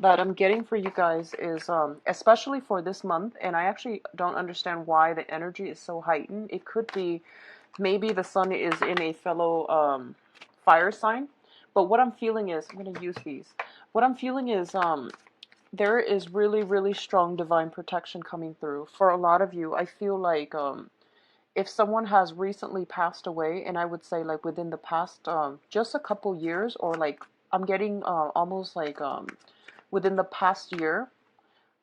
that I'm getting for you guys is, especially for this month, and I actually don't understand why the energy is so heightened. It could be maybe the sun is in a fellow fire sign, but what I'm feeling is, I'm going to use these. What I'm feeling is, there is really, really strong divine protection coming through. For a lot of you, I feel like if someone has recently passed away, and I would say like within the past just a couple years, or like I'm getting almost like within the past year,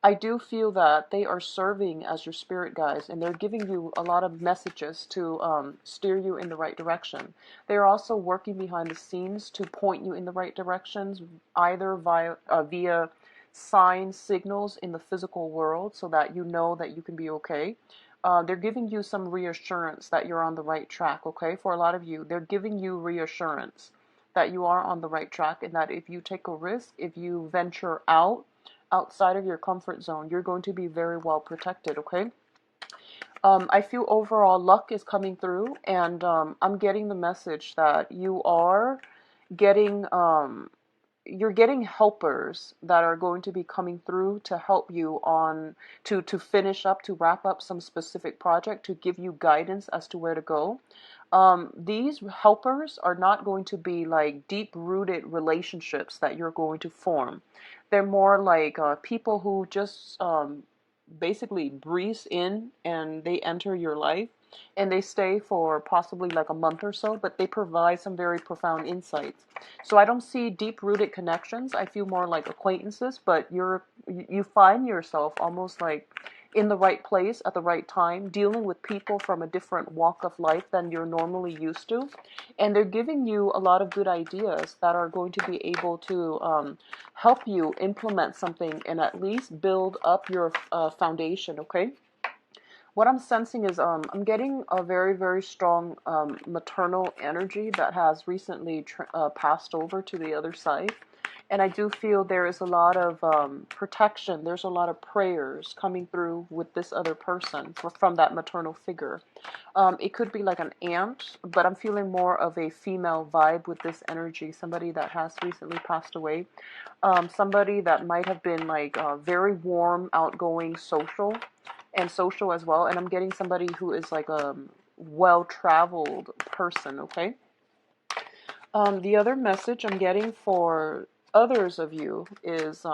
I do feel that they are serving as your spirit guides, and they're giving you a lot of messages to steer you in the right direction. They're also working behind the scenes to point you in the right directions, either via signs, signals in the physical world, so that you know that you can be okay. They're giving you some reassurance that you're on the right track, okay? For a lot of you, they're giving you reassurance that you are on the right track, and that if you take a risk, if you venture outside of your comfort zone, you're going to be very well protected, okay? I feel overall luck is coming through, and I'm getting the message that you are getting you're getting helpers that are going to be coming through to help you on to finish up, to wrap up some specific project, to give you guidance as to where to go. These helpers are not going to be like deep rooted relationships that you're going to form. They're more like people who just basically breeze in, and they enter your life, and they stay for possibly like a month or so, but they provide some very profound insights. So I don't see deep rooted connections. I feel more like acquaintances, but you find yourself almost like in the right place at the right time, dealing with people from a different walk of life than you're normally used to. And they're giving you a lot of good ideas that are going to be able to help you implement something and at least build up your foundation, okay? What I'm sensing is I'm getting a very, very strong maternal energy that has recently passed over to the other side. And I do feel there is a lot of protection. There's a lot of prayers coming through with this other person from that maternal figure. It could be like an aunt, but I'm feeling more of a female vibe with this energy. Somebody that has recently passed away. Somebody that might have been like very warm, outgoing, social as well. And I'm getting somebody who is like a well-traveled person, okay? The other message I'm getting for others of you is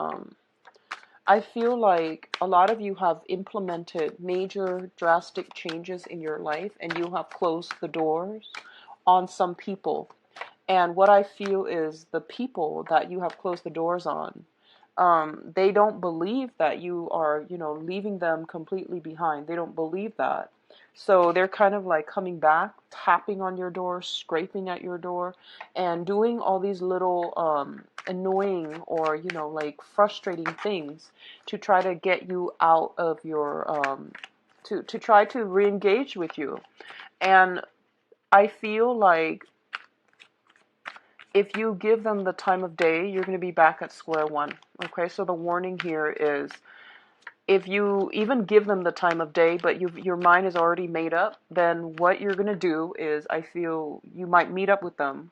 I feel like a lot of you have implemented major drastic changes in your life, and you have closed the doors on some people. And what I feel is the people that you have closed the doors on, they don't believe that you are, leaving them completely behind. They don't believe that. So they're kind of like coming back, tapping on your door, scraping at your door, and doing all these little annoying or, like frustrating things to try to get you out of your, to try to re-engage with you. And I feel like if you give them the time of day, you're going to be back at square one. Okay, so the warning here is if you even give them the time of day, but your mind is already made up, then what you're going to do is I feel you might meet up with them,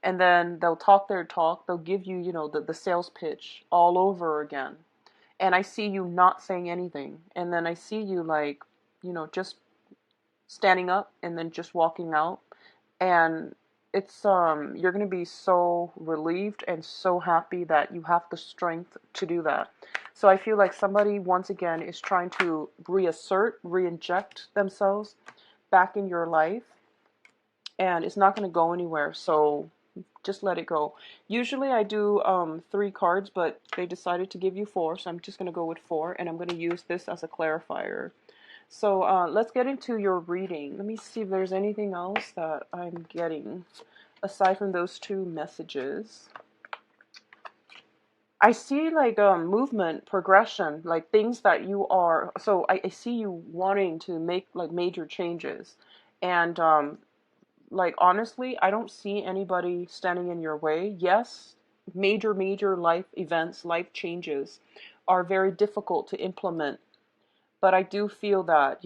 and then they'll talk their talk. They'll give you, the sales pitch all over again. And I see you not saying anything. And then I see you like, just standing up and then just walking out. And it's you're going to be so relieved and so happy that you have the strength to do that. So I feel like somebody once again is trying to re-inject themselves back in your life, and it's not going to go anywhere. So just let it go. Usually I do 3 cards, but they decided to give you 4, so I'm just going to go with 4, and I'm going to use this as a clarifier. So let's get into your reading. Let me see if there's anything else that I'm getting aside from those 2 messages. I see like movement, progression, like things that you are. So I see you wanting to make like major changes, and like honestly, I don't see anybody standing in your way. Yes, major life events, life changes are very difficult to implement, but I do feel that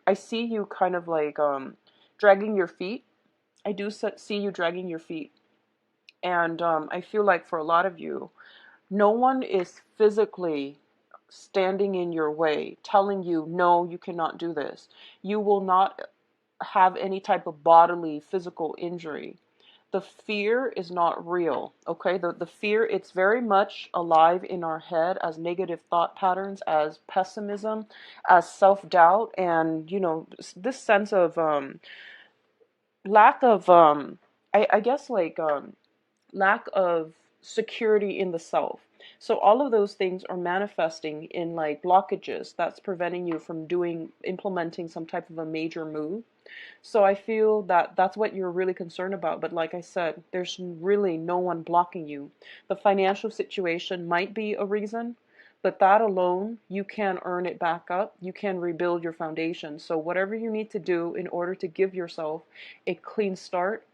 I see you kind of like dragging your feet. I do see you dragging your feet, and I feel like for a lot of you, No one is physically standing in your way, telling you, no, you cannot do this. You will not have any type of bodily, physical injury. The fear is not real, okay? The fear, it's very much alive in our head as negative thought patterns, as pessimism, as self-doubt, and, this sense of lack of, I guess, like, lack of security in the self. So all of those things are manifesting in like blockages that's preventing you from implementing some type of a major move. So I feel that that's what you're really concerned about. But like I said, there's really no one blocking you. The financial situation might be a reason, but that alone, you can earn it back up. You can rebuild your foundation. So whatever you need to do in order to give yourself a clean start,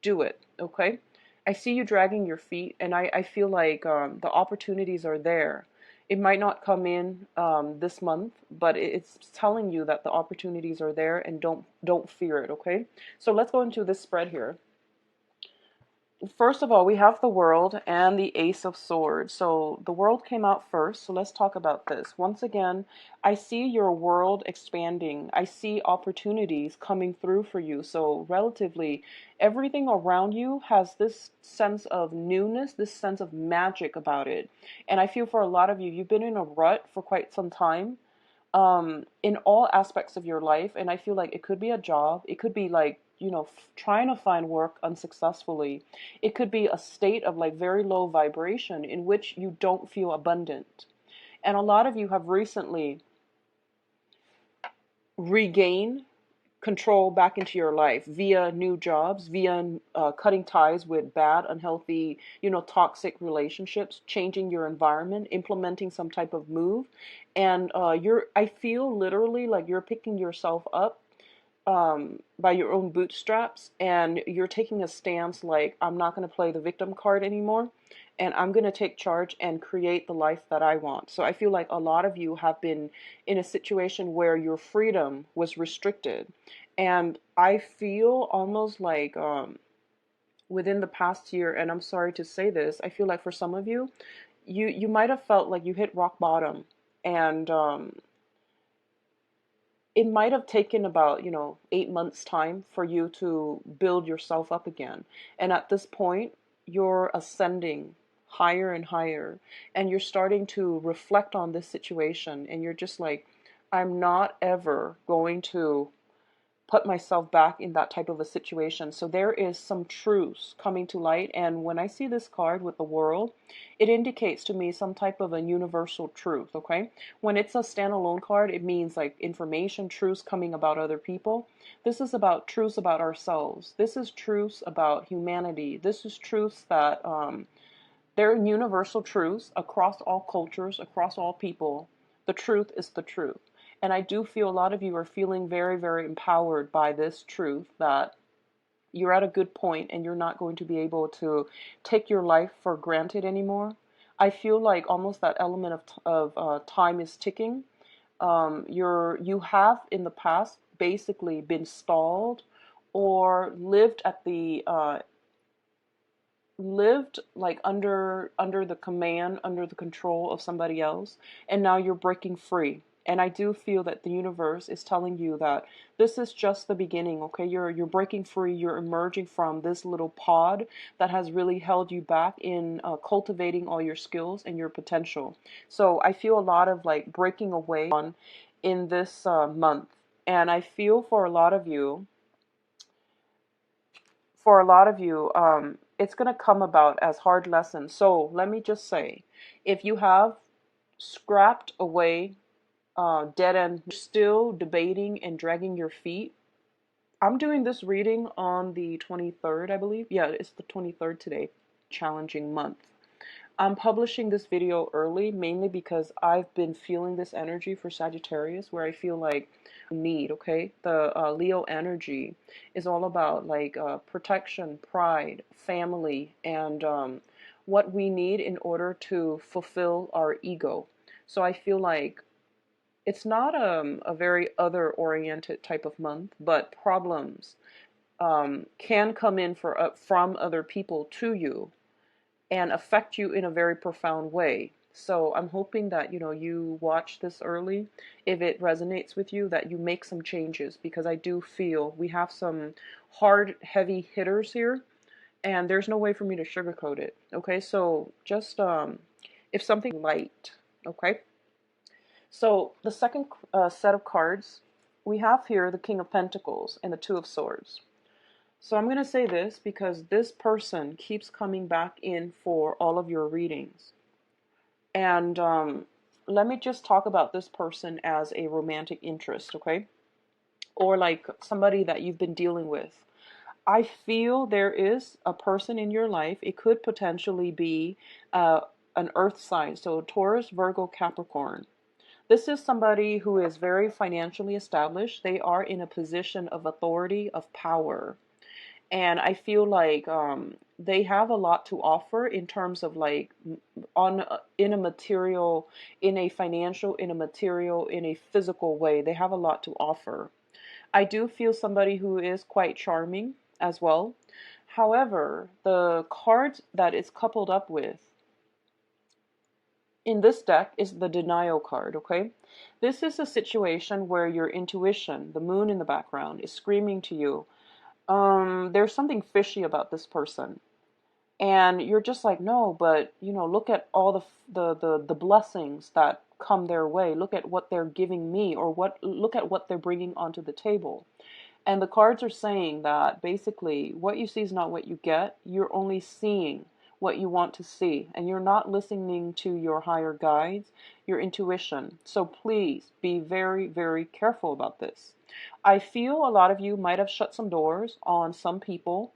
do it, okay? I see you dragging your feet, and I feel like the opportunities are there. It might not come in this month, but it's telling you that the opportunities are there, and don't fear it, okay? So let's go into this spread here. First of all, we have the World and the Ace of Swords. So the World came out first, so let's talk about this. Once again, I see your world expanding. I see opportunities coming through for you. So relatively, everything around you has this sense of newness, this sense of magic about it. And I feel for a lot of you, you've been in a rut for quite some time, in all aspects of your life. And I feel like it could be a job. It could be like, trying to find work unsuccessfully. It could be a state of like very low vibration in which you don't feel abundant. And a lot of you have recently regained control back into your life via new jobs, via cutting ties with bad, unhealthy, toxic relationships, changing your environment, implementing some type of move. And I feel literally like you're picking yourself up by your own bootstraps, and you're taking a stance like, I'm not going to play the victim card anymore, and I'm going to take charge and create the life that I want. So I feel like a lot of you have been in a situation where your freedom was restricted. And I feel almost like within the past year, and I'm sorry to say this, I feel like for some of you, you might have felt like you hit rock bottom. And it might have taken about, 8 months time for you to build yourself up again. And at this point, you're ascending higher and higher, and you're starting to reflect on this situation, and you're just like, I'm not ever going to put myself back in that type of a situation. So there is some truths coming to light. And when I see this card with the World, it indicates to me some type of a universal truth, okay? When it's a standalone card, it means like information, truths coming about other people. This is about truths about ourselves. This is truths about humanity. This is truths that they're universal truths across all cultures, across all people. The truth is the truth. And I do feel a lot of you are feeling very, very empowered by this truth that you're at a good point and you're not going to be able to take your life for granted anymore. I feel like almost that element of time is ticking. You have in the past basically been stalled or lived like under the command, under the control of somebody else, and now you're breaking free. And I do feel that the universe is telling you that this is just the beginning, okay? You're breaking free. You're emerging from this little pod that has really held you back in cultivating all your skills and your potential. So I feel a lot of like breaking away on in this month. And I feel for a lot of you, it's going to come about as hard lessons. So let me just say, if you have scrapped away dead end, still debating and dragging your feet, I'm doing this reading on the 23rd, I believe. Yeah, it's the 23rd today. Challenging month. I'm publishing this video early mainly because I've been feeling this energy for Sagittarius where I feel like okay? The Leo energy is all about like protection, pride, family, and what we need in order to fulfill our ego. So I feel like it's not a very other-oriented type of month, but problems can come in from other people to you, and affect you in a very profound way. So I'm hoping that, you watch this early. If it resonates with you, that you make some changes, because I do feel we have some hard, heavy hitters here, and there's no way for me to sugarcoat it. Okay, so just if something light, okay? So the second set of cards, we have here the King of Pentacles and the Two of Swords. So I'm going to say this because this person keeps coming back in for all of your readings. And let me just talk about this person as a romantic interest, okay? Or like somebody that you've been dealing with. I feel there is a person in your life. It could potentially be an earth sign. So Taurus, Virgo, Capricorn. This is somebody who is very financially established. They are in a position of authority, of power. And I feel like they have a lot to offer in terms of like in a material, in a financial, in a material, in a physical way. They have a lot to offer. I do feel somebody who is quite charming as well. However, the card that it's coupled up with in this deck is the denial card, okay? This is a situation where your intuition, the moon in the background, is screaming to you, there's something fishy about this person. And you're just like, no, but, look at all the blessings that come their way. Look at what they're giving me, or look at what they're bringing onto the table. And the cards are saying that basically what you see is not what you get. You're only seeing what you want to see, and you're not listening to your higher guides, your intuition. So please be very, very careful about this. I feel a lot of you might have shut some doors on some people,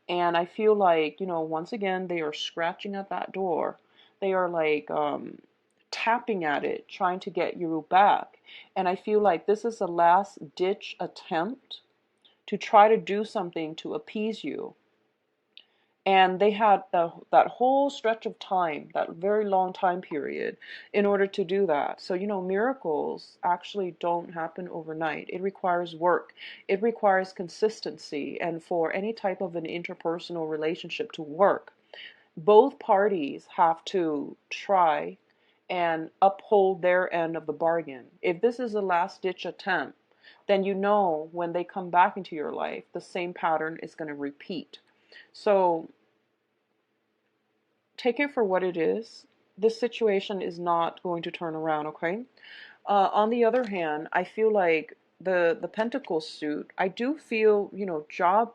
and I feel like, once again, they are scratching at that door. They are like tapping at it, trying to get you back. And I feel like this is a last ditch attempt to try to do something to appease you. And they had that whole stretch of time, that very long time period, in order to do that. So, miracles actually don't happen overnight. It requires work. It requires consistency. And for any type of an interpersonal relationship to work, both parties have to try and uphold their end of the bargain. If this is a last ditch attempt, then when they come back into your life, the same pattern is going to repeat. So take it for what it is. This situation is not going to turn around, okay? On the other hand, I feel like the Pentacles suit, I do feel, job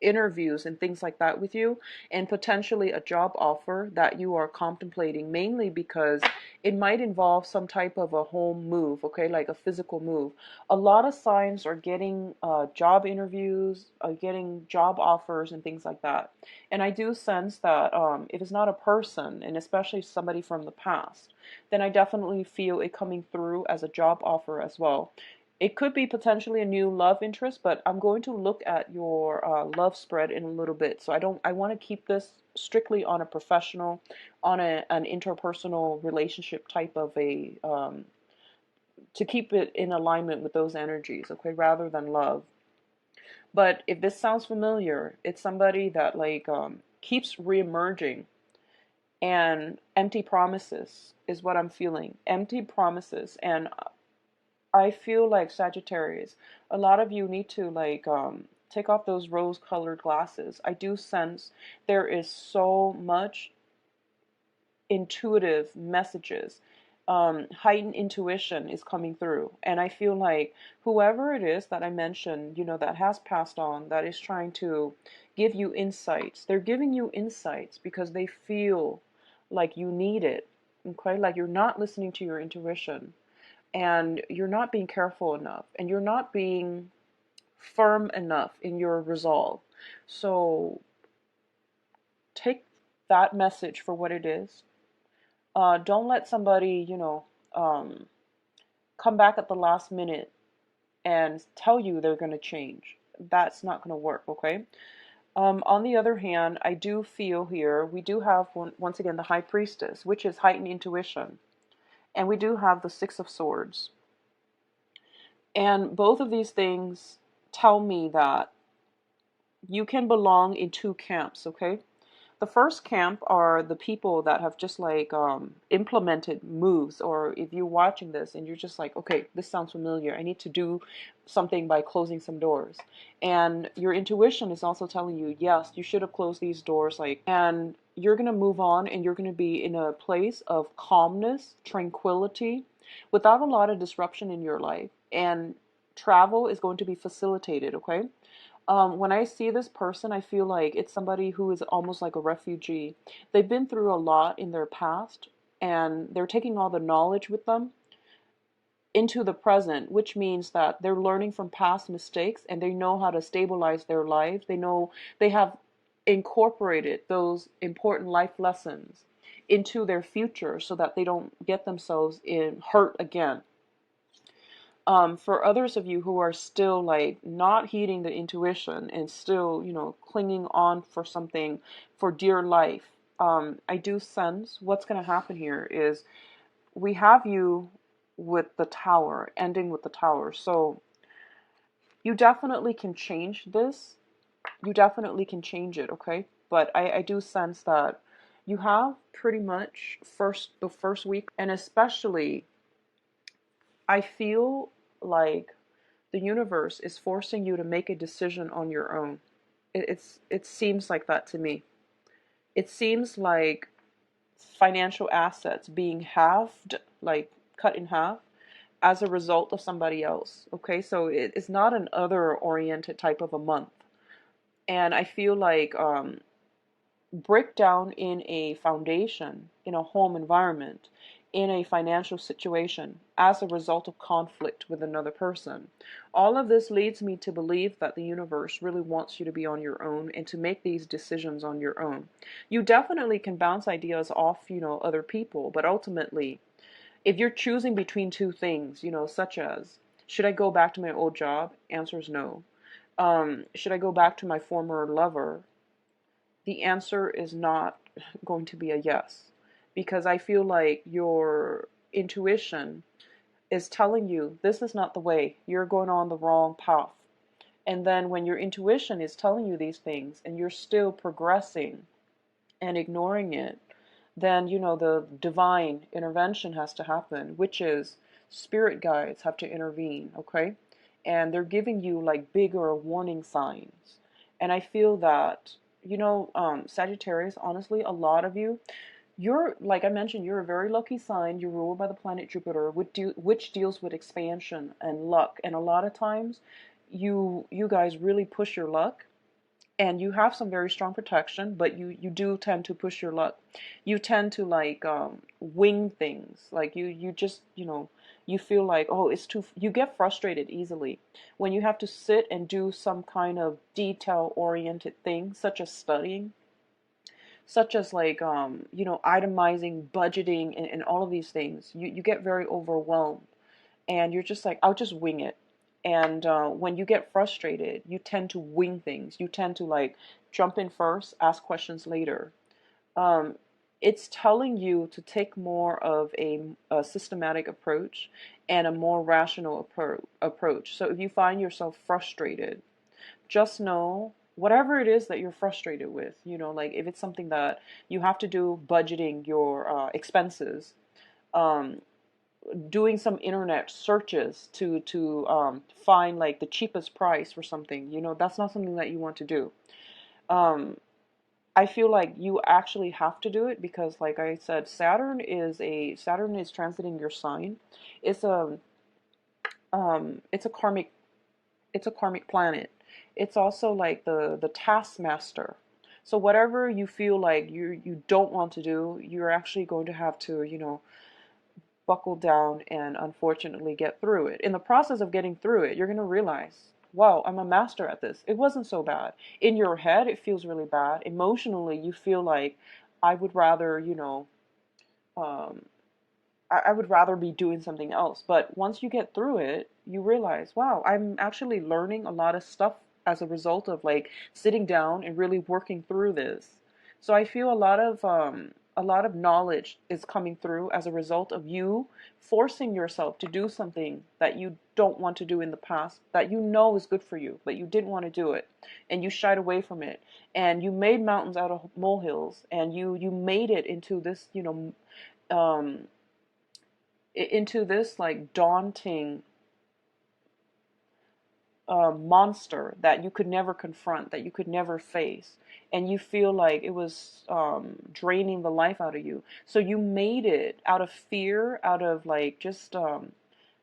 interviews and things like that with you, and potentially a job offer that you are contemplating, mainly because it might involve some type of a home move, okay, like a physical move. A lot of signs are getting job interviews, getting job offers and things like that. And I do sense that if it's not a person, and especially somebody from the past, then I definitely feel it coming through as a job offer as well. It could be potentially a new love interest, but I'm going to look at your love spread in a little bit. So I want to keep this strictly on a professional, on an interpersonal relationship type of to keep it in alignment with those energies, okay, rather than love. But if this sounds familiar, it's somebody that keeps reemerging, and empty promises is what I'm feeling. Empty promises. And I feel like, Sagittarius, a lot of you need to take off those rose-colored glasses. I do sense there is so much intuitive messages. Heightened intuition is coming through. And I feel like whoever it is that I mentioned, that has passed on, that is trying to give you insights, they're giving you insights because they feel like you need it. Okay? Like you're not listening to your intuition, and you're not being careful enough, and you're not being firm enough in your resolve. So take that message for what it is. Don't let somebody, come back at the last minute and tell you they're going to change. That's not going to work, okay? On the other hand, I do feel here, we do have, once again, the High Priestess, which is heightened intuition. And we do have the Six of Swords. And both of these things tell me that you can belong in two camps, okay? The first camp are the people that have just like implemented moves, or if you're watching this and you're just like, okay, this sounds familiar. I need to do something by closing some doors. And your intuition is also telling you, yes, you should have closed these doors, like, and you're going to move on and you're going to be in a place of calmness, tranquility, without a lot of disruption in your life. And travel is going to be facilitated, okay? When I see this person, I feel like it's somebody who is almost like a refugee. They've been through a lot in their past, and they're taking all the knowledge with them into the present, which means that they're learning from past mistakes and they know how to stabilize their lives. They know they have incorporated those important life lessons into their future so that they don't get themselves in hurt again. For others of you who are still like not heeding the intuition and still, clinging on for something for dear life, I do sense what's going to happen here is we have you with the tower, ending with the tower. So you definitely can change this. You definitely can change it, okay? But I do sense that you have pretty much the first week, and especially I feel like the universe is forcing you to make a decision on your own. It seems like that to me. It seems like financial assets being halved, like cut in half, as a result of somebody else. Okay, so it's not an other oriented type of a month. And I feel like breakdown in a foundation, in a home environment, in a financial situation as a result of conflict with another person. All of this leads me to believe that the universe really wants you to be on your own and to make these decisions on your own. You definitely can bounce ideas off, other people, but ultimately, if you're choosing between two things, such as, should I go back to my old job? Answer is no. Should I go back to my former lover? The answer is not going to be a yes, because I feel like your intuition is telling you this is not the way, you're going on the wrong path. And then when your intuition is telling you these things and you're still progressing and ignoring it, then the divine intervention has to happen, which is spirit guides have to intervene, okay? And they're giving you like bigger warning signs. And I feel that Sagittarius, honestly, a lot of you, you're, like I mentioned, you're a very lucky sign. You're ruled by the planet Jupiter, which deals with expansion and luck. And a lot of times, you guys really push your luck, and you have some very strong protection, but you do tend to push your luck. You tend to like wing things. Like you just you feel like, oh, it's too. You get frustrated easily when you have to sit and do some kind of detail oriented thing, such as studying, such as like itemizing, budgeting, and all of these things. You get very overwhelmed, and you're just like, I'll just wing it. And when you get frustrated, you tend to wing things. You tend to like jump in first, ask questions later. Um, it's telling you to take more of a systematic approach and a more rational approach. So if you find yourself frustrated, just know whatever it is that you're frustrated with, like if it's something that you have to do, budgeting your expenses, um, doing some internet searches to find like the cheapest price for something, that's not something that you want to do. Um, I feel like you actually have to do it because, like I said, Saturn is transiting your sign. It's a it's a karmic planet. It's also like the taskmaster. So whatever you feel like you don't want to do, you're actually going to have to, buckle down and unfortunately get through it. In the process of getting through it, you're going to realize, wow, I'm a master at this. It wasn't so bad. In your head, it feels really bad. Emotionally, you feel like I would rather, um, I would rather be doing something else. But once you get through it, you realize, wow, I'm actually learning a lot of stuff as a result of like sitting down and really working through this. So I feel a lot of knowledge is coming through as a result of you forcing yourself to do something that you don't want to do in the past, that you know is good for you, but you didn't want to do it, and you shied away from it, and you made mountains out of molehills, and you made it into this, um, into this like daunting monster that you could never confront, that you could never face, and you feel like it was draining the life out of you. So you made it out of fear, out of like just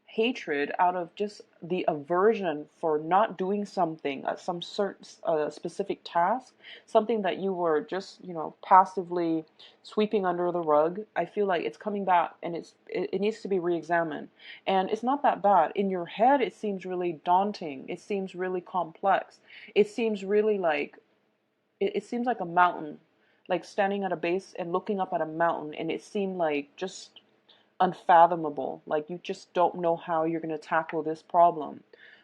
hatred, out of just the aversion for not doing something, some certain specific task, something that you were just, passively sweeping under the rug. I feel like it's coming back, and it needs to be re-examined. And it's not that bad. In your head, it seems really daunting. It seems really complex. It seems really like, it seems like a mountain, like standing at a base and looking up at a mountain, and it seemed like just unfathomable. Like you just don't know how you're going to tackle this problem.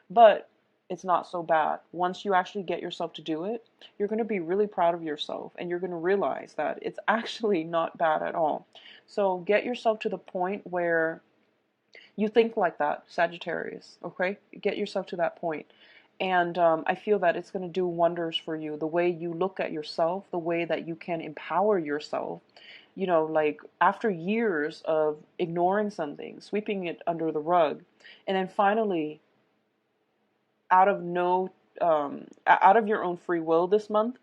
But it's not so bad. Once you actually get yourself to do it, you're going to be really proud of yourself, and you're going to realize that it's actually not bad at all. So get yourself to the point where you think like that, Sagittarius, okay? Get yourself to that point. And I feel that it's going to do wonders for you. The way you look at yourself, the way that you can empower yourself, like after years of ignoring something, sweeping it under the rug, and then finally, out of out of your own free will this month,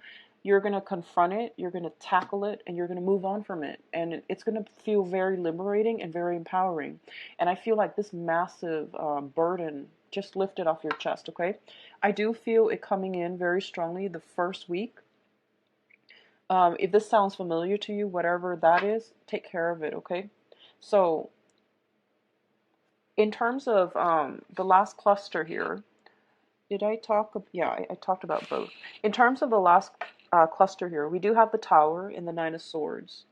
you're going to confront it, you're going to tackle it, and you're going to move on from it. And it's going to feel very liberating and very empowering. And I feel like this massive burden just lifted off your chest, okay? I do feel it coming in very strongly the first week. If this sounds familiar to you, whatever that is, take care of it, okay? So, in terms of the last cluster here, did I talk? Yeah, I talked about both. In terms of the last cluster here, we do have the Tower and the Nine of Swords.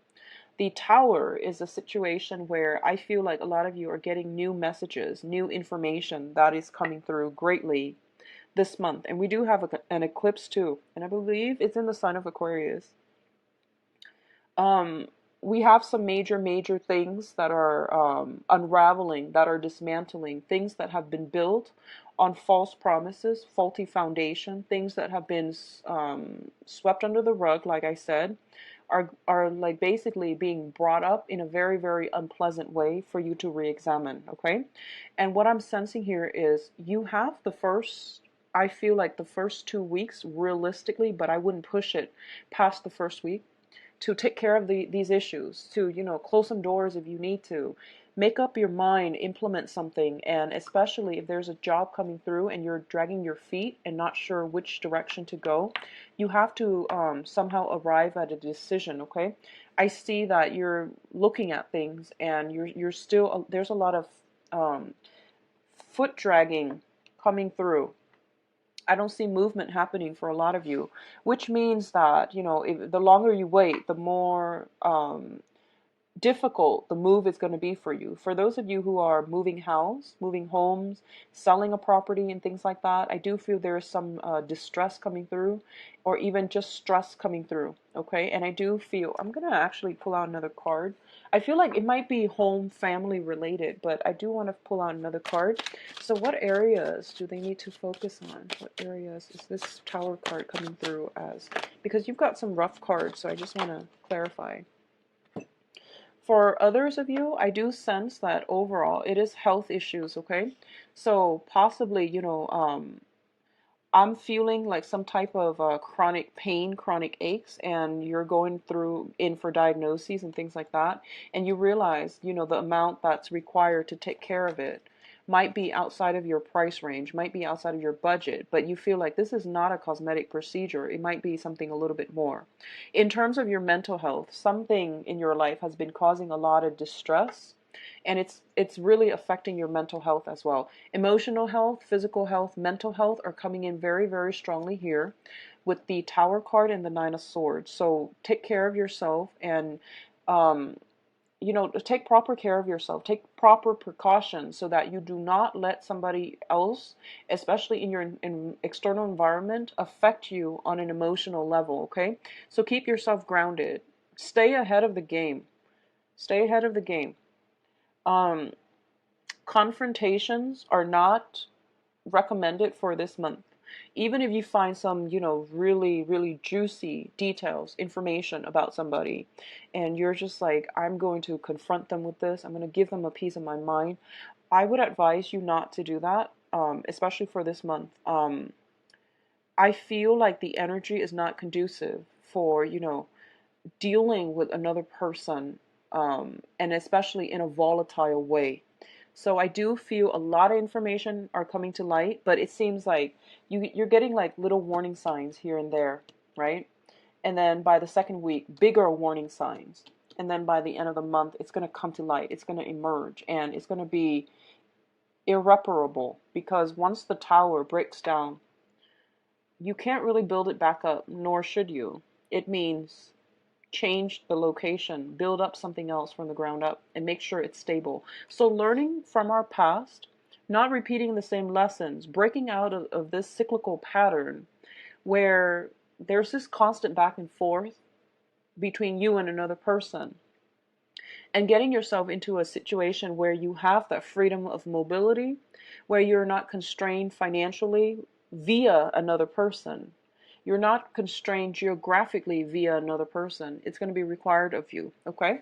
The Tower is a situation where I feel like a lot of you are getting new messages, new information that is coming through greatly this month. And we do have an eclipse too, and I believe it's in the sign of Aquarius. We have some major things that are unraveling, that are dismantling, things that have been built on false promises, faulty foundation, things that have been swept under the rug, like I said, are like basically being brought up in a very unpleasant way for you to re-examine, okay? And what I'm sensing here is you have I feel like the first 2 weeks realistically, but I wouldn't push it past the first week, to take care of these issues, to, close some doors if you need to, make up your mind, implement something. And especially if there's a job coming through and you're dragging your feet and not sure which direction to go, you have to somehow arrive at a decision, okay? I see that you're looking at things, and you're still, there's a lot of foot dragging coming through. I don't see movement happening for a lot of you, which means that, the longer you wait, the more difficult the move is going to be for you. For those of you who are moving house, moving homes, selling a property and things like that, I do feel there is some distress coming through, or even just stress coming through, okay? And I do feel, I'm going to actually pull out another card. I feel like it might be home, family related, but I do want to pull out another card. So what areas do they need to focus on? What areas is this Tower card coming through as? Because you've got some rough cards, so I just want to clarify. For others of you, I do sense that overall it is health issues, okay? So possibly, I'm feeling like some type of chronic pain, chronic aches, and you're going in for diagnoses and things like that, and you realize, the amount that's required to take care of it might be outside of your price range, might be outside of your budget, but you feel like this is not a cosmetic procedure. It might be something a little bit more. In terms of your mental health, something in your life has been causing a lot of distress, and it's really affecting your mental health as well. Emotional health, physical health, mental health are coming in very strongly here with the Tower card and the Nine of Swords. So take care of yourself, and take proper care of yourself. Take proper precautions so that you do not let somebody else, especially in your external environment, affect you on an emotional level, okay? So keep yourself grounded. Stay ahead of the game. Stay ahead of the game. Um, Confrontations are not recommended for this month. Even if you find some, really, really juicy details, information about somebody, and you're just like, I'm going to confront them with this, I'm going to give them a piece of my mind, I would advise you not to do that, especially for this month. I feel like the energy is not conducive for, dealing with another person, and especially in a volatile way. So I do feel a lot of information are coming to light, but it seems like you're getting like little warning signs here and there, right? And then by the second week, bigger warning signs. And then by the end of the month, it's going to come to light. It's going to emerge, and it's going to be irreparable, because once the tower breaks down, you can't really build it back up, nor should you. It means change the location, build up something else from the ground up, and make sure it's stable. So learning from our past, not repeating the same lessons, breaking out of this cyclical pattern where there's this constant back and forth between you and another person, and getting yourself into a situation where you have that freedom of mobility, where you're not constrained financially via another person. You're not constrained geographically via another person. It's going to be required of you, okay?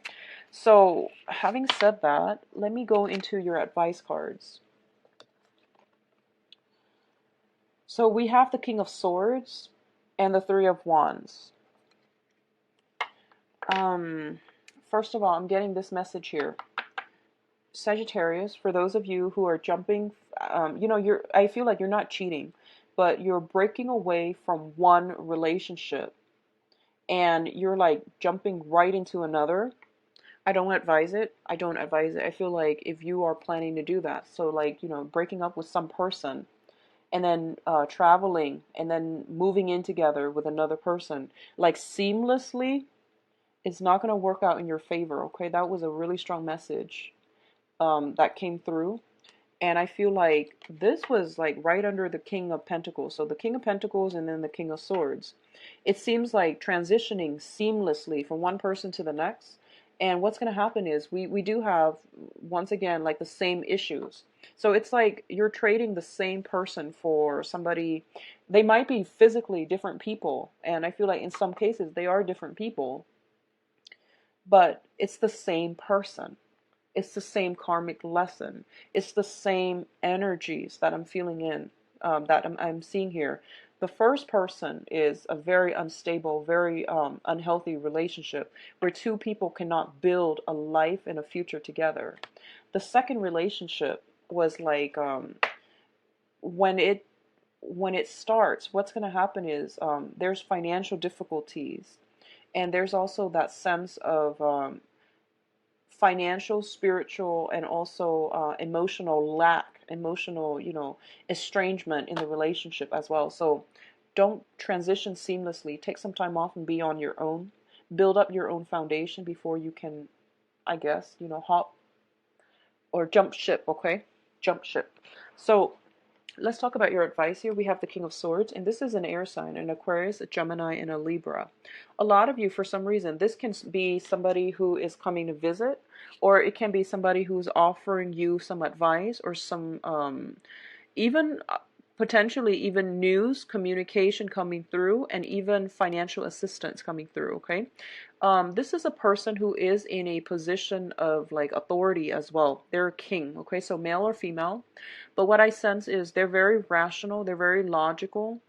So, having said that, let me go into your advice cards. So, we have the King of Swords and the Three of Wands. First of all, I'm getting this message here. Sagittarius, for those of you who are jumping, I feel like you're not cheating, but you're breaking away from one relationship and you're like jumping right into another. I don't advise it. I don't advise it. I feel like if you are planning to do that, so like, breaking up with some person and then traveling and then moving in together with another person, like seamlessly, it's not going to work out in your favor, okay? That was a really strong message that came through. And I feel like this was like right under the King of Pentacles. So the King of Pentacles and then the King of Swords. It seems like transitioning seamlessly from one person to the next. And what's going to happen is we do have, once again, like the same issues. So it's like you're trading the same person for somebody. They might be physically different people. And I feel like in some cases they are different people. But it's the same person. It's the same karmic lesson. It's the same energies that I'm feeling in, that I'm seeing here. The first person is a very unstable, very unhealthy relationship where two people cannot build a life and a future together. The second relationship was like when it starts, what's going to happen is there's financial difficulties, and there's also that sense of financial, spiritual, and also emotional lack, emotional, estrangement in the relationship as well. So don't transition seamlessly. Take some time off and be on your own. Build up your own foundation before you can, I guess, hop or jump ship, okay? Jump ship. So let's talk about your advice here. We have the King of Swords, and this is an air sign, an Aquarius, a Gemini, and a Libra. A lot of you, for some reason, this can be somebody who is coming to visit, or it can be somebody who's offering you some advice or some, even potentially even news, communication coming through, and even financial assistance coming through, okay? This is a person who is in a position of like authority as well. They're a king, okay? So male or female. But what I sense is they're very rational, they're very logical,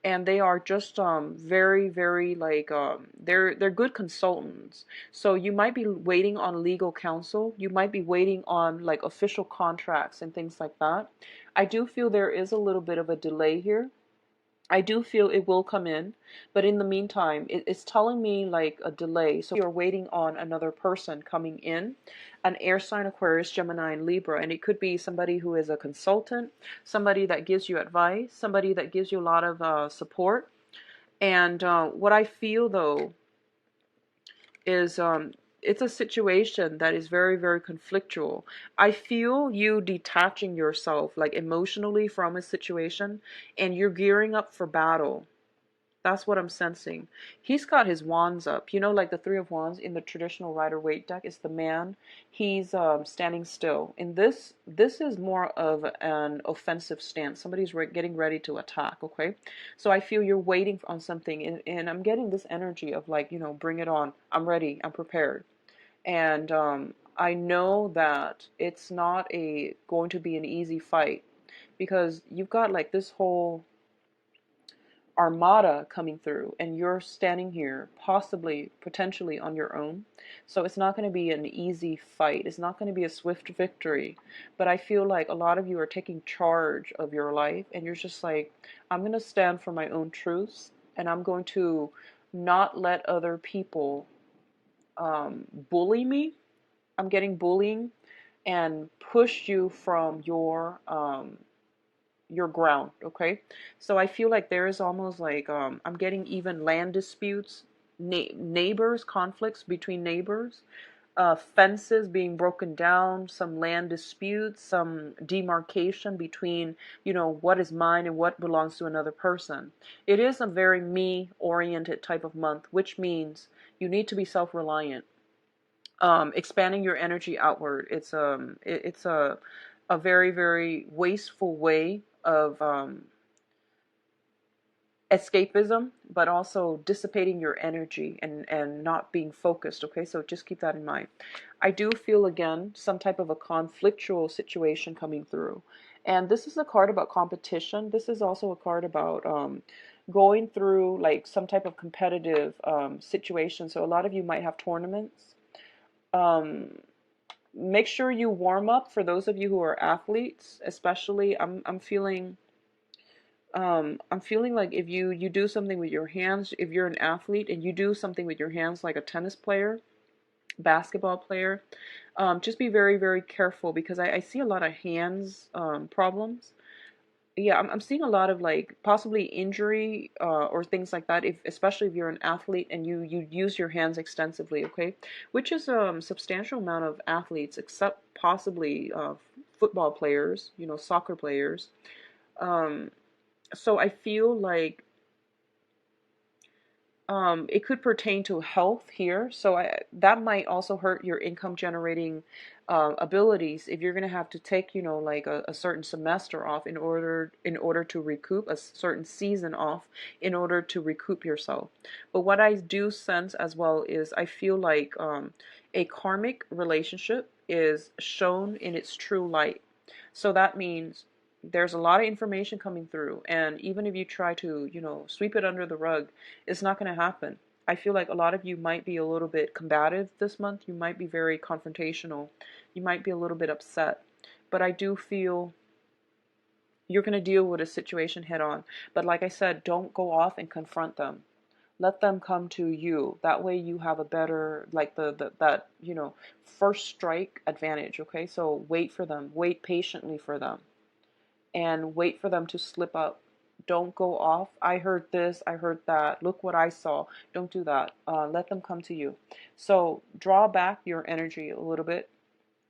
and they are just very, very like they're good consultants. So you might be waiting on legal counsel, you might be waiting on like official contracts and things like that. I do feel there is a little bit of a delay here. I do feel it will come in, but in the meantime, it's telling me like a delay. So you're waiting on another person coming in, an air sign, Aquarius, Gemini, and Libra. And it could be somebody who is a consultant, somebody that gives you advice, somebody that gives you a lot of support. And what I feel though is it's a situation that is very, very conflictual. I feel you detaching yourself like emotionally from a situation, and you're gearing up for battle. That's what I'm sensing. He's got his wands up. You know, like the Three of Wands in the traditional Rider-Waite deck is the man. He's standing still. And this is more of an offensive stance. Somebody's getting ready to attack, okay? So I feel you're waiting on something. And I'm getting this energy of like, you know, bring it on. I'm ready. I'm prepared. And I know that it's not going to be an easy fight because you've got like this whole armada coming through and you're standing here possibly potentially on your own, so it's not going to be an easy fight, it's not going to be a swift victory, but I feel like a lot of you are taking charge of your life and you're just like, I'm going to stand for my own truths and I'm going to not let other people bully me. I'm getting bullying and push you from your ground, okay? So I feel like there is almost like I'm getting even land disputes, neighbors, conflicts between neighbors, fences being broken down, some land disputes, some demarcation between, you know, what is mine and what belongs to another person. It is a very me-oriented type of month, which means you need to be self-reliant. Expanding your energy outward. It's a very, very wasteful way of escapism, but also dissipating your energy and not being focused. Okay, so just keep that in mind. I do feel again some type of a conflictual situation coming through, and this is a card about competition. This is also a card about going through like some type of competitive situation. So a lot of you might have tournaments. Make sure you warm up for those of you who are athletes, especially. I'm feeling like if you do something with your hands, if you're an athlete and you do something with your hands like a tennis player, basketball player, just be very, very careful because I see a lot of hands problems. Yeah, I'm seeing a lot of like possibly injury or things like that, if especially if you're an athlete and you use your hands extensively, okay? Which is a substantial amount of athletes, except possibly football players, you know, soccer players. Um, so I feel like it could pertain to health here, so that might also hurt your income generating abilities if you're going to have to take, you know, like a certain semester off in order to recoup, a certain season off in order to recoup yourself. But what I do sense as well is I feel like a karmic relationship is shown in its true light. So that means there's a lot of information coming through, and even if you try to, you know, sweep it under the rug, it's not going to happen. I feel like a lot of you might be a little bit combative this month. You might be very confrontational. You might be a little bit upset. But I do feel you're going to deal with a situation head on. But like I said, don't go off and confront them. Let them come to you. That way you have a better, like that, you know, first strike advantage, okay? So wait for them. Wait patiently for them. And wait for them to slip up. Don't go off. I heard this, I heard that. Look what I saw. Don't do that. Let them come to you. So draw back your energy a little bit,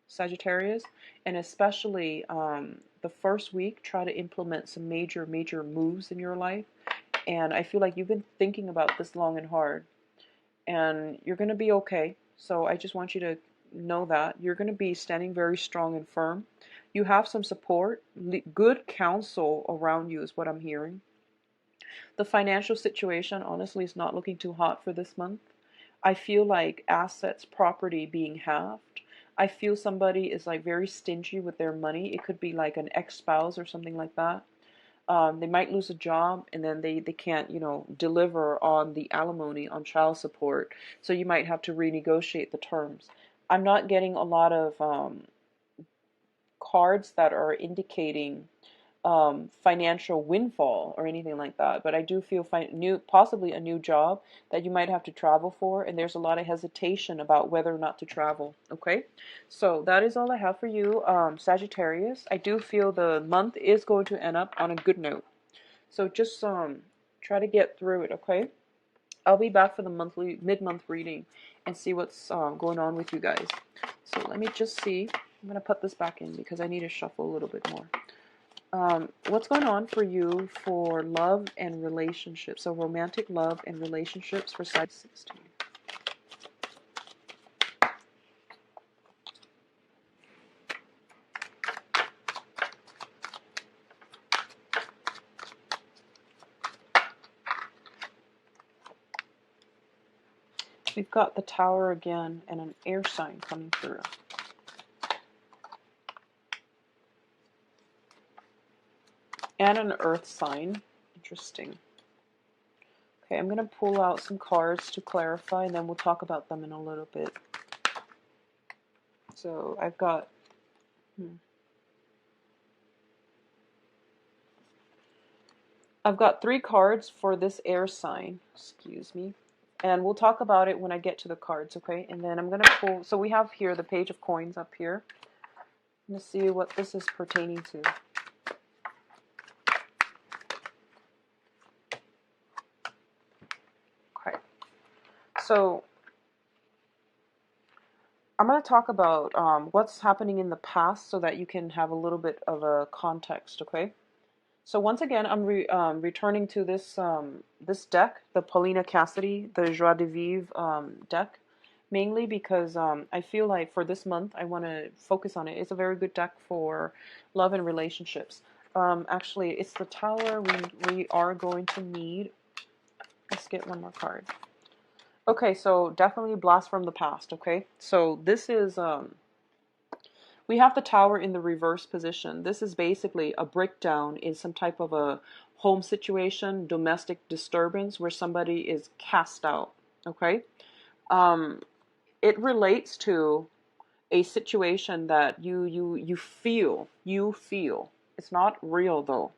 Sagittarius, and especially the first week, try to implement some major, major moves in your life. And I feel like you've been thinking about this long and hard, and you're going to be okay. So I just want you to know that you're going to be standing very strong and firm. You have some support, good counsel around you is what I'm hearing. The financial situation honestly is not looking too hot for this month. I feel like assets, property being halved. I feel somebody is like very stingy with their money. It could be like an ex-spouse or something like that. They might lose a job and then they can't, you know, deliver on the alimony, on child support. So you might have to renegotiate the terms. I'm not getting a lot of cards that are indicating financial windfall or anything like that, but I do feel possibly a new job that you might have to travel for, and there's a lot of hesitation about whether or not to travel. Okay, so that is all I have for you, Sagittarius. I do feel the month is going to end up on a good note, so just try to get through it. Okay, I'll be back for the monthly mid-month reading and see what's going on with you guys. So let me just see. I'm gonna put this back in because I need to shuffle a little bit more. What's going on for you for love and relationships? So romantic love and relationships for Sag 16. We've got the Tower again and an air sign coming through. And an earth sign. Interesting. Okay, I'm going to pull out some cards to clarify, and then we'll talk about them in a little bit. So I've got... I've got 3 cards for this air sign. Excuse me. And we'll talk about it when I get to the cards, okay? And then I'm going to pull... So we have here the Page of Coins up here. Let's see what this is pertaining to. Okay. So I'm going to talk about what's happening in the past so that you can have a little bit of a context, okay? So once again, I'm returning to this this deck, the Paulina Cassidy, the Joie de Vivre deck, mainly because I feel like for this month I want to focus on it. It's a very good deck for love and relationships. Actually, it's the Tower we are going to need. Let's get one more card. Okay, so definitely Blast from the Past, okay? So this is, we have the Tower in the reverse position. This is basically a breakdown in some type of a home situation, domestic disturbance, where somebody is cast out, okay? It relates to a situation that you feel, it's not real though.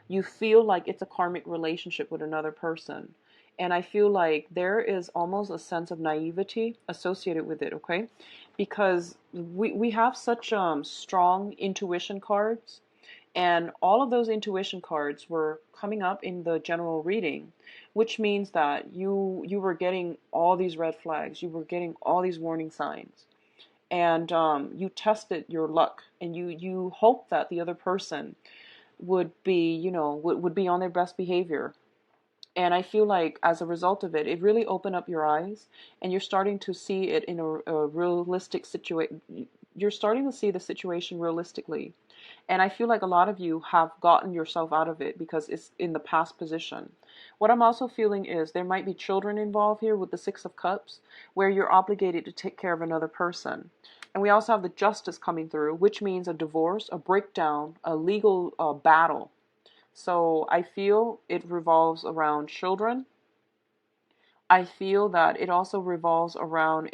You feel like it's a karmic relationship with another person. And I feel like there is almost a sense of naivety associated with it, okay? Because we have such strong intuition cards, and all of those intuition cards were coming up in the general reading, which means that you were getting all these red flags, you were getting all these warning signs, and you tested your luck, and you hope that the other person would be, would be on their best behavior. And I feel like as a result of it, it really opened up your eyes, and you're starting to see it in a realistic situation. You're starting to see the situation realistically. And I feel like a lot of you have gotten yourself out of it because it's in the past position. What I'm also feeling is there might be children involved here with the Six of Cups, where you're obligated to take care of another person. And we also have the Justice coming through, which means a divorce, a breakdown, a legal battle. So I feel it revolves around children. I feel that it also revolves around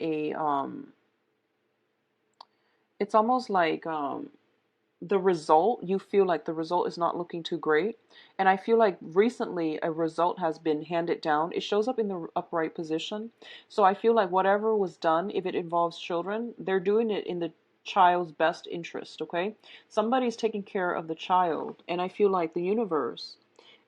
it's almost like the result, you feel like the result is not looking too great. And I feel like recently a result has been handed down. It shows up in the upright position. So I feel like whatever was done, if it involves children, they're doing it in the child's best interest, okay? Somebody's taking care of the child, and I feel like the universe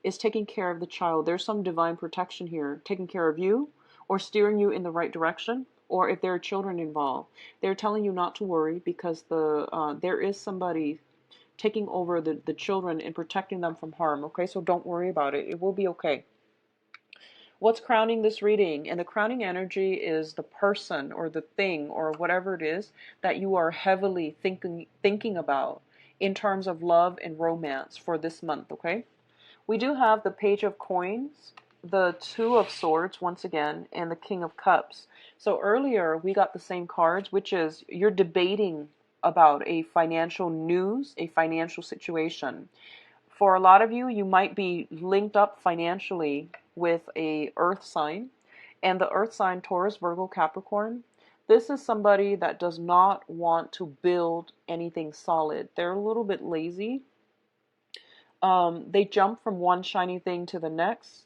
is taking care of the child. There's some divine protection here, taking care of you or steering you in the right direction. Or if there are children involved, they're telling you not to worry because there is somebody taking over the children and protecting them from harm. Okay, so don't worry about it. It will be okay. What's crowning this reading? And the crowning energy is the person or the thing or whatever it is that you are heavily thinking about in terms of love and romance for this month, okay? We do have the Page of Coins, the Two of Swords once again, and the King of Cups. So earlier we got the same cards, which is you're debating about a financial news, a financial situation. For a lot of you, you might be linked up financially with a earth sign, and the earth sign Taurus, Virgo, Capricorn. This is somebody that does not want to build anything solid. They're a little bit lazy. They jump from one shiny thing to the next.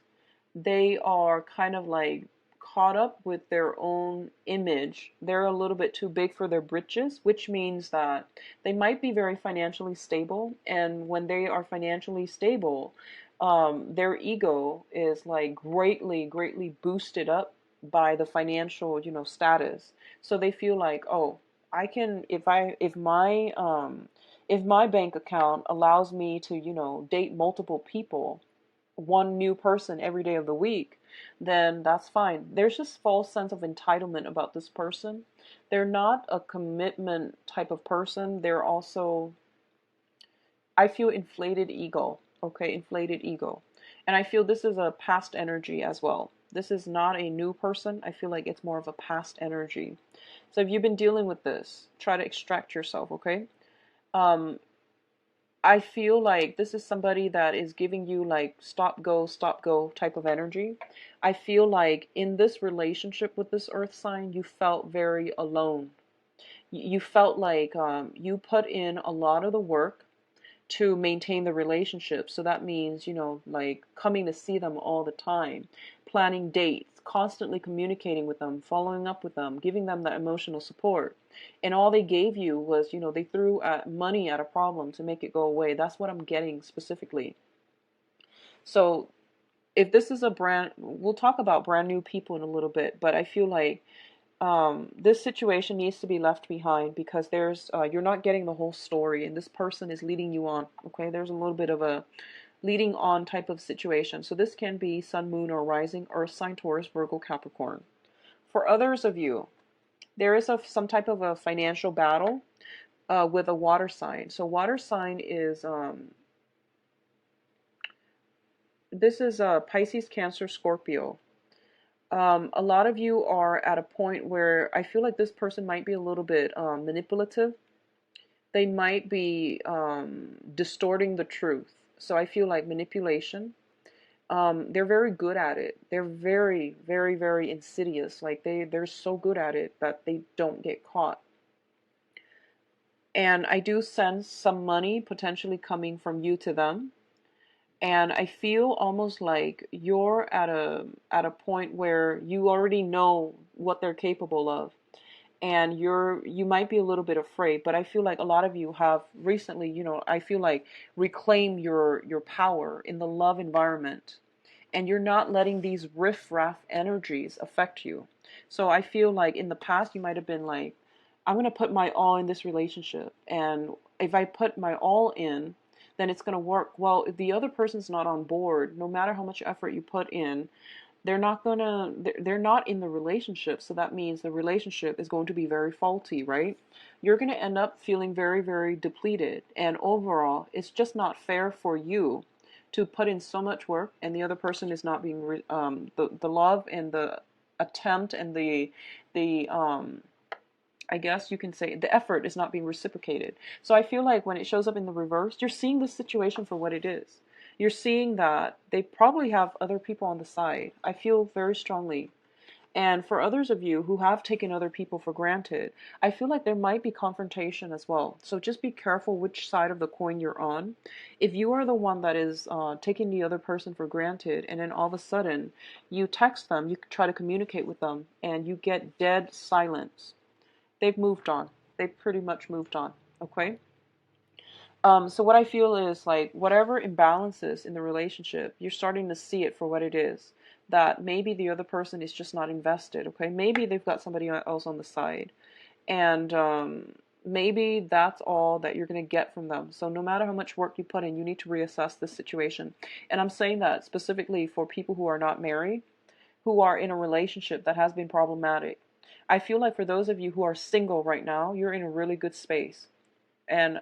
They are kind of like caught up with their own image. They're a little bit too big for their britches, which means that they might be very financially stable. And when they are financially stable, their ego is like greatly boosted up by the financial, status. So they feel like, oh, I can, if my bank account allows me to, date multiple people, one new person every day of the week, then that's fine. There's just false sense of entitlement about this person. They're not a commitment type of person. They're also, I feel, inflated ego. Okay, inflated ego. And I feel this is a past energy as well. This is not a new person. I feel like it's more of a past energy. So if you've been dealing with this, try to extract yourself, okay? Um, I feel like this is somebody that is giving you like stop go type of energy. I feel like in this relationship with this earth sign, you felt very alone. You felt like you put in a lot of the work to maintain the relationship. So that means, like coming to see them all the time, planning dates, constantly communicating with them, following up with them, giving them that emotional support. And all they gave you was, they threw money at a problem to make it go away. That's what I'm getting specifically. So if this is we'll talk about brand new people in a little bit, but I feel like this situation needs to be left behind because you're not getting the whole story and this person is leading you on. Okay, there's a little bit of a leading on type of situation. So this can be sun, moon, or rising, earth sign, Taurus, Virgo, Capricorn. For others of you, there is some type of a financial battle with a water sign. So water sign is this is Pisces, Cancer, Scorpio. A lot of you are at a point where I feel like this person might be a little bit manipulative. They might be distorting the truth. So I feel like manipulation. They're very good at it. They're very, very, very insidious. Like they're so good at it that they don't get caught. And I do sense some money potentially coming from you to them. And I feel almost like you're at a point where you already know what they're capable of, and you might be a little bit afraid. But I feel like a lot of you have recently, I feel like reclaim your power in the love environment, and you're not letting these riff-raff energies affect you. So I feel like in the past you might have been like, I'm going to put my all in this relationship, and if I put my all in, then it's going to work. Well, if the other person's not on board, no matter how much effort you put in, they're not in the relationship. So that means the relationship is going to be very faulty, right? You're going to end up feeling very, very depleted. And overall, it's just not fair for you to put in so much work and the other person is not being, the love and the attempt and the I guess you can say the effort is not being reciprocated. So I feel like when it shows up in the reverse, you're seeing this situation for what it is. You're seeing that they probably have other people on the side. I feel very strongly. And for others of you who have taken other people for granted, I feel like there might be confrontation as well. So just be careful which side of the coin you're on. If you are the one that is taking the other person for granted, and then all of a sudden you text them, you try to communicate with them, and you get dead silence, they've moved on. They've pretty much moved on. Okay? So what I feel is like whatever imbalances in the relationship, you're starting to see it for what it is. That maybe the other person is just not invested. Okay? Maybe they've got somebody else on the side. And maybe that's all that you're going to get from them. So no matter how much work you put in, you need to reassess this situation. And I'm saying that specifically for people who are not married, who are in a relationship that has been problematic. I feel like for those of you who are single right now, you're in a really good space. And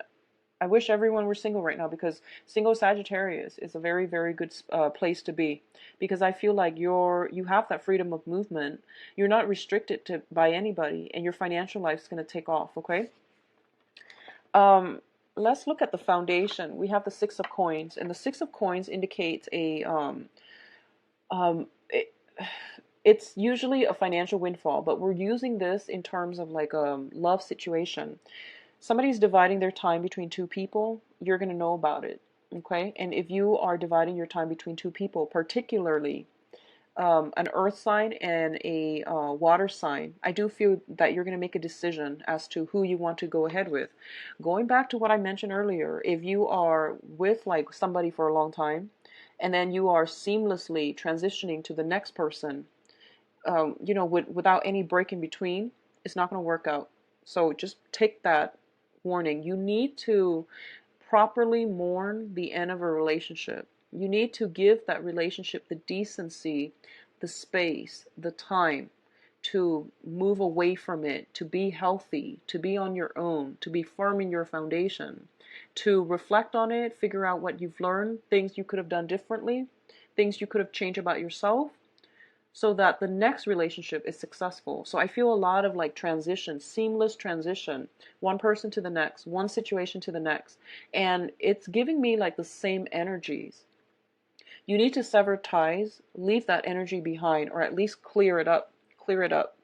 I wish everyone were single right now because single Sagittarius is a very, very good place to be. Because I feel like you have that freedom of movement. You're not restricted by anybody, and your financial life is going to take off, okay? Let's look at the foundation. We have the Six of Coins, and the Six of Coins indicates um, it, it's usually a financial windfall, but we're using this in terms of like a love situation. Somebody's dividing their time between two people, you're going to know about it. Okay? And if you are dividing your time between two people, particularly an earth sign and a water sign, I do feel that you're going to make a decision as to who you want to go ahead with. Going back to what I mentioned earlier, if you are with like somebody for a long time and then you are seamlessly transitioning to the next person, without any break in between, it's not going to work out. So just take that warning. You need to properly mourn the end of a relationship. You need to give that relationship the decency, the space, the time to move away from it, to be healthy, to be on your own, to be firm in your foundation, to reflect on it, figure out what you've learned, things you could have done differently, things you could have changed about yourself, so that the next relationship is successful. So I feel a lot of like transition, seamless transition, one person to the next, one situation to the next. And it's giving me like the same energies. You need to sever ties, leave that energy behind, or at least clear it up, clear it up.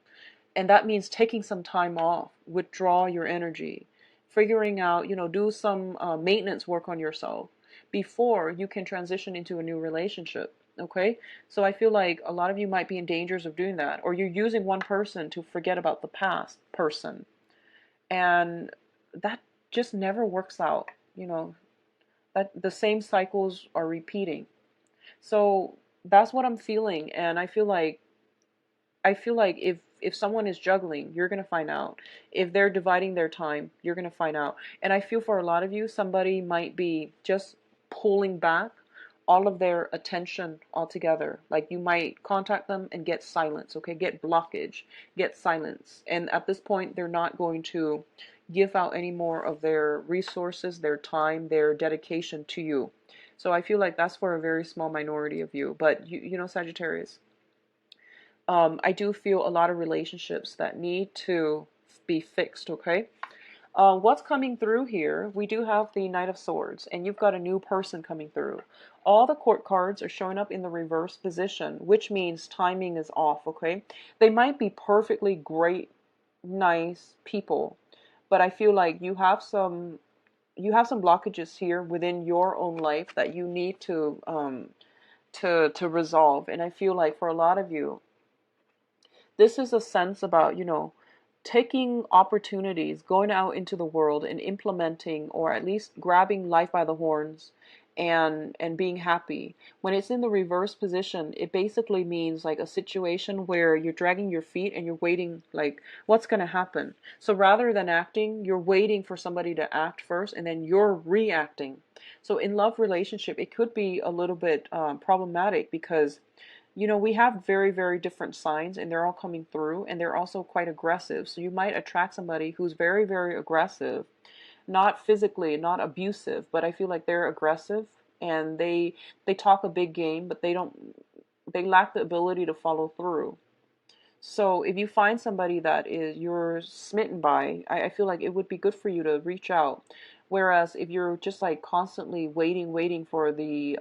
And that means taking some time off, withdraw your energy, figuring out, do some maintenance work on yourself before you can transition into a new relationship. Okay, so I feel like a lot of you might be in dangers of doing that, or you're using one person to forget about the past person, and that just never works out. That the same cycles are repeating. So that's what I'm feeling, and I feel like if someone is juggling, you're going to find out. If they're dividing their time, you're going to find out. And I feel for a lot of you, somebody might be just pulling back all of their attention altogether. Like you might contact them and get silence, okay? Get blockage, get silence. And at this point, they're not going to give out any more of their resources, their time, their dedication to you. So I feel like that's for a very small minority of you. But Sagittarius, I do feel a lot of relationships that need to be fixed, okay? What's coming through here? We do have the Knight of Swords, and you've got a new person coming through. All the court cards are showing up in the reverse position, which means timing is off, okay? They might be perfectly great, nice people, but I feel like you have some blockages here within your own life that you need to resolve. And I feel like for a lot of you, this is a sense about, taking opportunities, going out into the world and implementing, or at least grabbing life by the horns and being happy. When it's in the reverse position, it basically means like a situation where you're dragging your feet and you're waiting, like what's going to happen. So rather than acting, you're waiting for somebody to act first and then you're reacting. So in love relationship, it could be a little bit problematic because we have very, very different signs and they're all coming through and they're also quite aggressive. So you might attract somebody who's very, very aggressive, not physically, not abusive, but I feel like they're aggressive and they talk a big game, but they lack the ability to follow through. So if you find somebody that you're smitten by, I feel like it would be good for you to reach out. Whereas if you're just like constantly waiting for the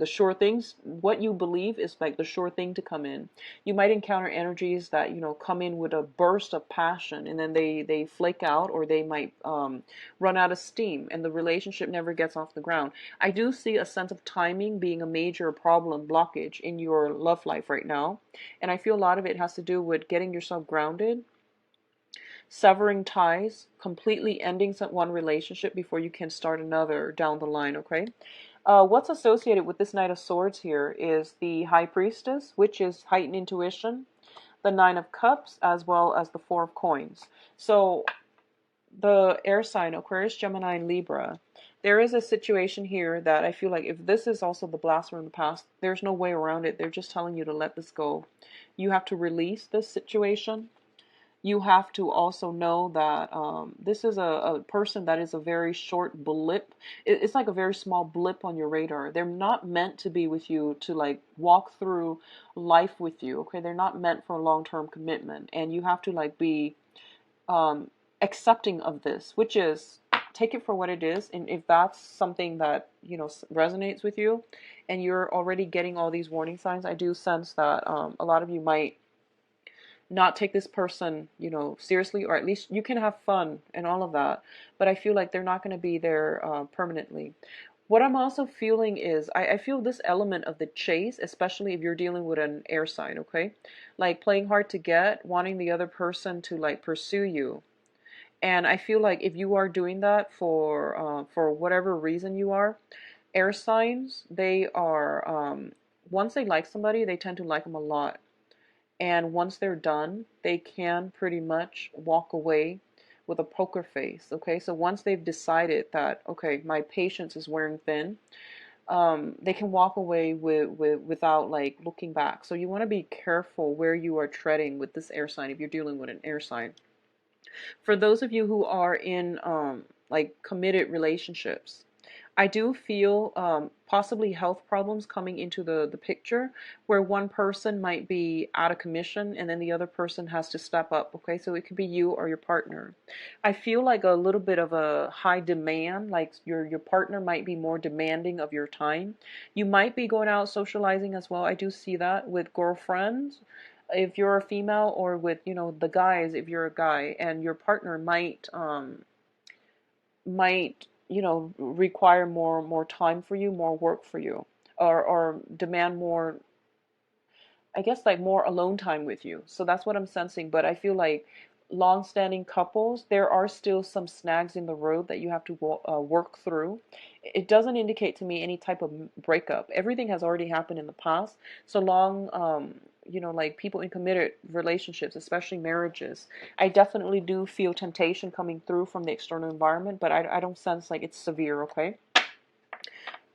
sure things, what you believe is like the sure thing to come in. You might encounter energies that come in with a burst of passion, and then they flake out, or they might run out of steam, and the relationship never gets off the ground. I do see a sense of timing being a major problem blockage in your love life right now, and I feel a lot of it has to do with getting yourself grounded, severing ties, completely ending one relationship before you can start another down the line, okay? What's associated with this Knight of Swords here is the High Priestess, which is heightened intuition, the Nine of Cups, as well as the Four of Coins. So the air sign, Aquarius, Gemini, and Libra, there is a situation here that I feel like if this is also the blast from the past, there's no way around it. They're just telling you to let this go. You have to release this situation. You have to also know that this is a person that is a very short blip. It's like a very small blip on your radar. They're not meant to be with you to like walk through life with you. Okay, they're not meant for a long-term commitment, and you have to like be accepting of this, which is take it for what it is. And if that's something that resonates with you, and you're already getting all these warning signs, I do sense that a lot of you might not take this person, seriously, or at least you can have fun and all of that. But I feel like they're not going to be there permanently. What I'm also feeling is, I feel this element of the chase, especially if you're dealing with an air sign, okay? Like playing hard to get, wanting the other person to like pursue you. And I feel like if you are doing that for whatever reason you are, air signs, they are, once they like somebody, they tend to like them a lot. And once they're done, they can pretty much walk away. with a poker face. Okay, so once they've decided that, okay, my patience is wearing thin, they can walk away without like looking back. So you want to be careful where you are treading with this air sign if you're dealing with an air sign. For those of you who are in like committed relationships, I do feel possibly health problems coming into the picture, where one person might be out of commission and then the other person has to step up. Okay, so it could be you or your partner. I feel like a little bit of a high demand, like your partner might be more demanding of your time. You might be going out socializing as well. I do see that with girlfriends if you're a female, or with, you know, the guys if you're a guy, and your partner might, you know, require more time for you, more work for you, or demand more, I guess, like more alone time with you. So that's what I'm sensing. But I feel like long-standing couples, there are still some snags in the road that you have to work through. It doesn't indicate to me any type of breakup. Everything has already happened in the past. So long, you know, like people in committed relationships, especially marriages, I definitely do feel temptation coming through from the external environment, but I don't sense like it's severe, okay?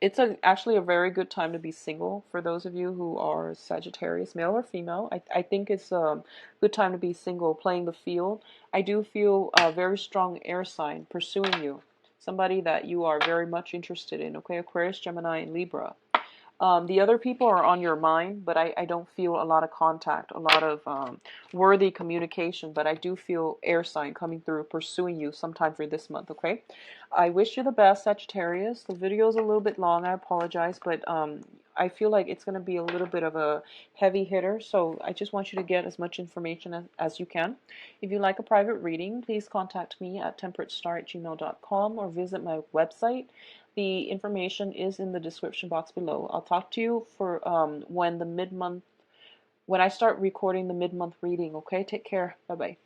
It's actually a very good time to be single for those of you who are Sagittarius, male or female. I think it's a good time to be single, playing the field. I do feel a very strong air sign pursuing you, somebody that you are very much interested in, okay? Aquarius, Gemini, and Libra. The other people are on your mind, but I don't feel a lot of contact, a lot of worthy communication, but I do feel air sign coming through, pursuing you sometime for this month, okay? I wish you the best, Sagittarius. The video is a little bit long, I apologize, but I feel like it's going to be a little bit of a heavy hitter, so I just want you to get as much information as you can. If you'd like a private reading, please contact me at temperatestar@gmail.com or visit my website. The information is in the description box below. I'll talk to you for when I start recording the mid-month reading, okay? Take care. Bye-bye.